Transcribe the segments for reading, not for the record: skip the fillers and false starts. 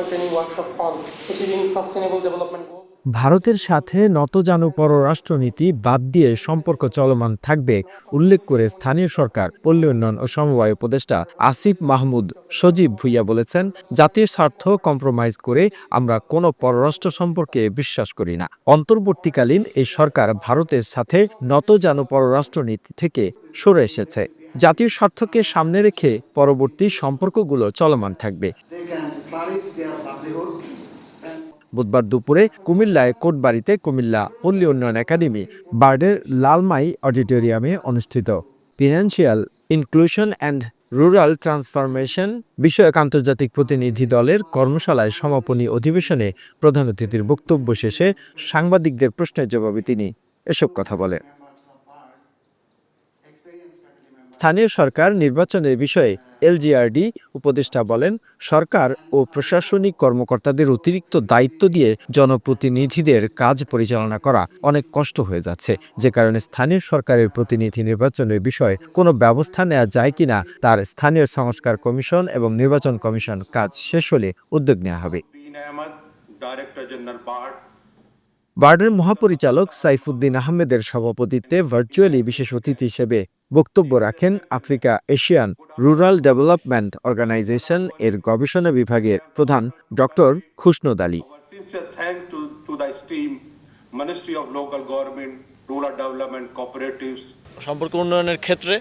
professional training workshop on achieving sustainable development goals. ভারতের সাথে নতজানু পররাষ্ট্রনীতি বাদ দিয়ে সম্পর্ক চলমান থাকবে উল্লেখ করে স্থানীয় সরকার, পল্লী উন্নয়ন ও সমবায় উপদেষ্টা আসিফ মাহমুদ সজীব ভুইয়া বলেছেন, জাতীয় স্বার্থ কম্প্রোমাইজ করে আমরা কোনো পররাষ্ট্র সম্পর্কে বিশ্বাস করি না। অন্তর্বর্তীকালীন এই সরকার ভারতের সাথে নতজানু পররাষ্ট্রনীতি থেকে সরে এসেছে। জাতীয় স্বার্থকে সামনে রেখে পরবর্তী সম্পর্কগুলো চলমান থাকবে। বুধবার দুপুরে কুমিল্লায় কোটবাড়িতে কুমিল্লা পল্লী উন্নয়ন একাডেমি বার্ডের লালমাই অডিটোরিয়ামে অনুষ্ঠিত financial inclusion and rural transformation বিষয়ক আন্তর্জাতিক প্রতিনিধি দলের কর্মশালায় সমাপনী অধিবেশনে প্রধান অতিথির বক্তব্য শেষে সাংবাদিকদের প্রশ্নের জবাবে তিনি এসব কথা বলেন। স্থানীয় সরকার নির্বাচনের বিষয়ে এলজিআরডি উপদেষ্টা বলেন, সরকার ও প্রশাসনিক কর্মকর্তাদের অতিরিক্ত দায়িত্ব দিয়ে জনপ্রতিনিধিদের কাজ পরিচালনা করা অনেক কষ্ট হয়ে যাচ্ছে, যে কারণে স্থানীয় সরকারের প্রতিনিধি নির্বাচনের বিষয়ে কোনো ব্যবস্থা নেওয়া যায় কিনা তার স্থানীয় সংস্কার কমিশন এবং নির্বাচন কমিশন কাজ শেষ হলে উদ্যোগ নেওয়া হবে। বার্ডের মহাপরিচালক সাইফুদ্দিন আহমেদের সভাপতিত্বে ভার্চুয়ালি বিশেষ অতিথি হিসেবে বক্তব্য রাখেন Africa Asian rural development organisation এর গবেষণা বিভাগের প্রধান ডক্টর খুশনদ আলী। সম্পর্ক উন্নয়নের ক্ষেত্রে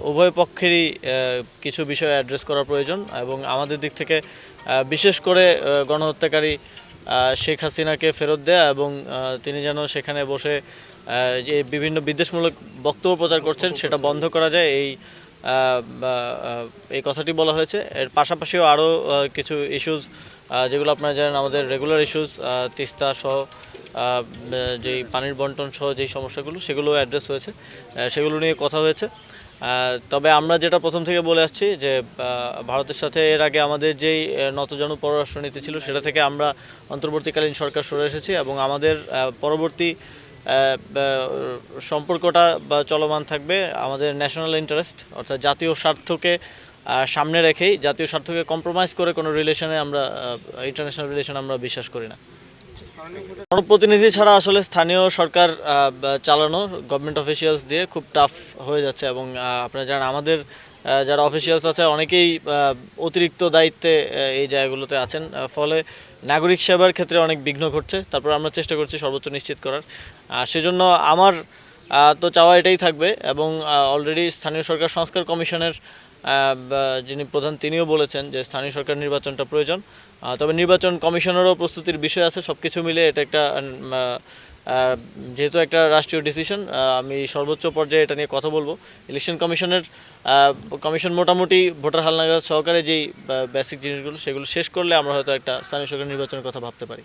উভয় পক্ষেরই কিছু বিষয় অ্যাড্রেস করা প্রয়োজন এবং আমাদের দিক থেকে বিশেষ করে গণহত্যাকারী শেখ হাসিনাকে ফেরত দেয়া এবং তিনি যেন সেখানে বসে যে বিভিন্ন বিদ্বেষমূলক বক্তব্য প্রচার করছেন সেটা বন্ধ করা যায়, এই কথাটি বলা হয়েছে। এর পাশাপাশিও আরও কিছু ইস্যুস যেগুলো আপনারা জানেন আমাদের রেগুলার ইস্যুস, তিস্তা সহ যেই পানির বন্টন সহ যেই সমস্যাগুলো সেগুলো অ্যাড্রেস হয়েছে, সেগুলো নিয়ে কথা হয়েছে। তবে আমরা যেটা প্রথম থেকে বলে আসছি যে ভারতের সাথে এর আগে আমাদের যেই নতজানু পররাষ্ট্রনীতি ছিল সেটা থেকে আমরা অন্তর্বর্তীকালীন সরকার সরে এসেছি এবং আমাদের পরবর্তী সম্পর্কটা চলমান থাকবে আমাদের ন্যাশনাল ইন্টারেস্ট অর্থাৎ জাতীয় স্বার্থকে সামনে রেখেই। জাতীয় স্বার্থকে কম্প্রোমাইজ করে কোনো রিলেশনে আমরা ইন্টারন্যাশনাল রিলেশন আমরা বিশ্বাস করি না। জনপ্রতিনিধি ছাড়া আসলে স্থানীয় সরকার চালানো গভর্নমেন্ট অফিসিয়ালস দিয়ে খুব টাফ হয়ে যাচ্ছে এবং আপনারা জানেন আমাদের যারা অফিসিয়ালস আছে অনেকেই অতিরিক্ত দায়িত্বে এই জায়গাগুলোতে আছেন, ফলে নাগরিক সেবার ক্ষেত্রে অনেক বিঘ্ন ঘটছে। তারপর আমরা চেষ্টা করছি সর্বোচ্চ নিশ্চিত করার। সেজন্য আমার তো চাওয়া এটাই থাকবে এবং অলরেডি স্থানীয় সরকার সংস্কার কমিশনের যিনি প্রধান তিনিও বলেছেন যে স্থানীয় সরকার নির্বাচনটা প্রয়োজন। তবে নির্বাচন কমিশনেরও প্রস্তুতির বিষয় আছে। সব কিছু মিলে এটা একটা যেহেতু একটা রাষ্ট্রীয় ডিসিশন, আমি সর্বোচ্চ পর্যায়ে এটা নিয়ে কথা বলবো। ইলেকশন কমিশন মোটামুটি ভোটার হালনাগাদ সহকারে যেই বেসিক জিনিসগুলো সেগুলো শেষ করলে আমরা হয়তো একটা স্থানীয় সরকার নির্বাচনের কথা ভাবতে পারি।